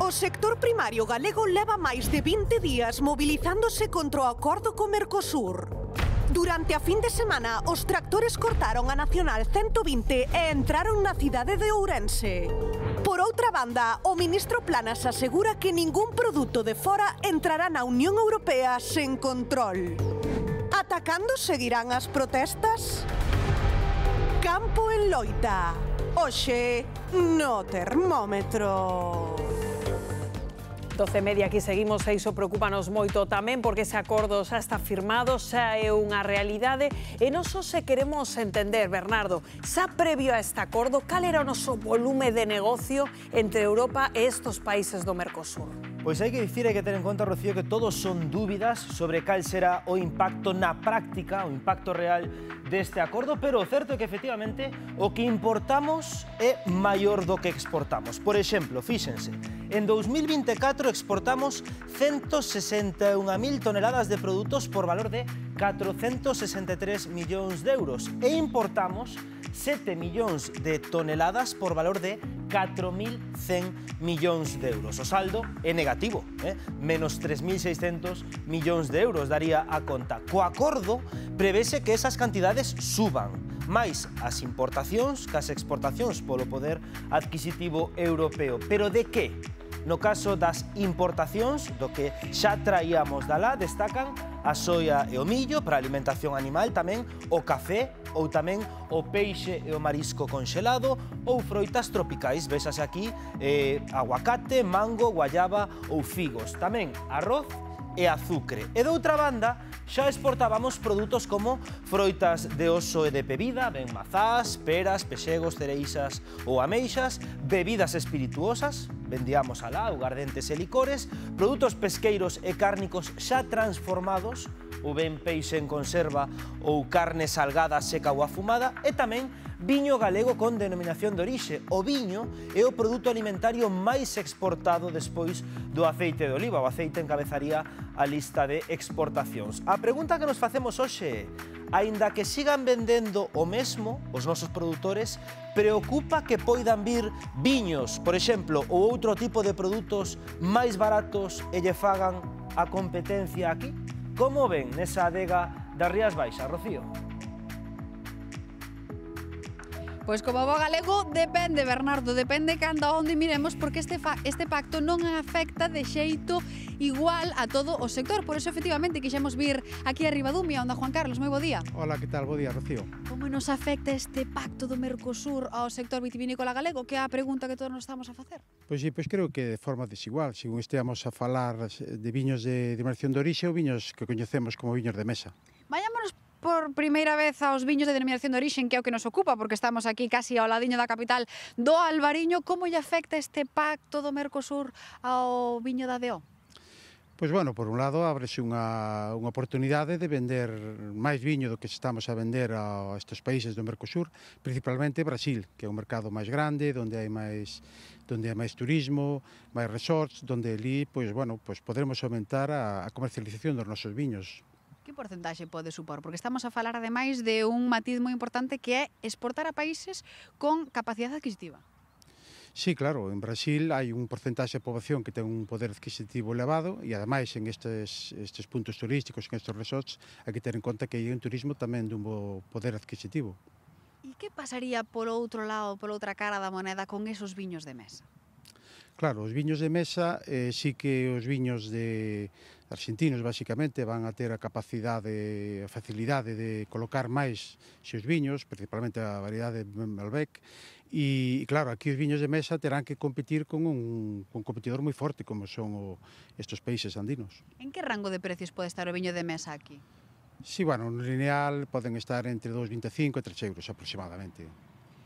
O sector primario galego leva máis de 20 días mobilizándose contra o acordo co Mercosur. Durante a fin de semana, os tractores cortaron a Nacional 120 e entraron na cidade de Ourense. Por outra banda, o ministro Planas asegura que ningún produto de fora entrará na Unión Europea sen control. Ata cando seguirán as protestas? Campo en loita. Hoxe, no termómetro. 12:30, aquí seguimos e iso preocúpanos moito tamén porque ese acordo xa está firmado, xa é unha realidade e non só se queremos entender, Bernardo, xa previo a este acordo, cal era o noso volume de negocio entre Europa e estos países do Mercosur? Pois hai que dicir, hai que ter en conta, Rocío, que todos son dúbidas sobre cal será o impacto na práctica, o impacto real deste acordo, pero o certo é que, efectivamente, o que importamos é maior do que exportamos. Por exemplo, fíxense, en 2024 exportamos 161.000 toneladas de produtos por valor de 463 millóns de euros e importamos 7 millóns de toneladas por valor de 4.100 millóns de euros. O saldo é negativo, menos 3.600 millóns de euros daría a conta. Co acordo prevese que esas cantidades suban, máis as importacións que as exportacións polo poder adquisitivo europeo. Pero de que? No caso das importacións, do que xa traíamos da lá, destacan a soia e o millo para alimentación animal, tamén o café ou tamén o peixe e o marisco conxelado ou froitas tropicais, vexase aquí aguacate, mango, guayaba ou figos. Tamén arroz e azucre. E doutra banda, xa exportábamos produtos como froitas de oso e de bebida, ben mazás, peras, pexegos, cereixas ou ameixas, bebidas espirituosas, vendíamos alá, augardentes e licores, produtos pesqueiros e cárnicos xa transformados, ou ben peixe en conserva ou carne salgada, seca ou afumada, e tamén viño galego con denominación de orixe. O viño é o produto alimentario máis exportado despois do aceite de oliva. O aceite encabezaría a lista de exportacións. A pregunta que nos facemos hoxe é: aínda que sigan vendendo o mesmo os nosos produtores, preocupa que poidan vir viños, por exemplo, ou outro tipo de produtos máis baratos e lle fagan a competencia aquí? Como ven nesa adega das Rías Baixas, Rocío? Pois como bo galego, depende, Bernardo, depende cando a onde miremos, porque este pacto non afecta de xeito igual a todo o sector. Por eso, efectivamente, quixemos vir aquí a Ribadumia, onde Juan Carlos, moi bo día. Hola, que tal? Bo día, Rocío. Como nos afecta este pacto do Mercosur ao sector vitivinícola galego? Que é a pregunta que todos nos estamos a facer. Pois sí, pois creo que de forma desigual, según esteamos a falar de viños de denominación de orixe ou viños que coñecemos como viños de mesa. Vayámonos por primeira vez aos viños de denominación de orixen, que é o que nos ocupa, porque estamos aquí casi ao ladiño da capital do Albariño. Como lle afecta este pacto do Mercosur ao viño da ADO? Pois, bueno, por un lado, ábrese unha oportunidade de vender máis viño do que estamos a vender a estes países do Mercosur, principalmente Brasil, que é un mercado máis grande, onde hai máis turismo, máis resorts, onde ali, pois, bueno, pois podremos aumentar a comercialización dos nosos viños. Que porcentaxe pode supor? Porque estamos a falar, ademais, de un matiz moi importante que é exportar a países con capacidade adquisitiva. Sí, claro, en Brasil hai un porcentaxe de poboación que ten un poder adquisitivo elevado e, ademais, en estes puntos turísticos, en estes resorts, hai que ter en conta que hai un turismo tamén dun bo poder adquisitivo. E que pasaría por outro lado, por outra cara da moneda, con esos viños de mesa? Claro, os viños de mesa, sí que os viños de argentinos, basicamente, van a ter a capacidade, a facilidade de colocar máis seus viños, principalmente a variedade Malbec, e, claro, aquí os viños de mesa terán que competir con un competidor moi forte, como son estes países andinos. En que rango de precios pode estar o viño de mesa aquí? Sí, bueno, no lineal poden estar entre 2,25 e 3 euros aproximadamente.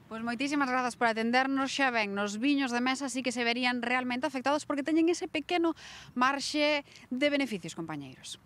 Pois moitísimas grazas por atendernos. Xa ven, nos viños de mesa sí que se verían realmente afectados porque teñen ese pequeno marxe de beneficios, compañeiros.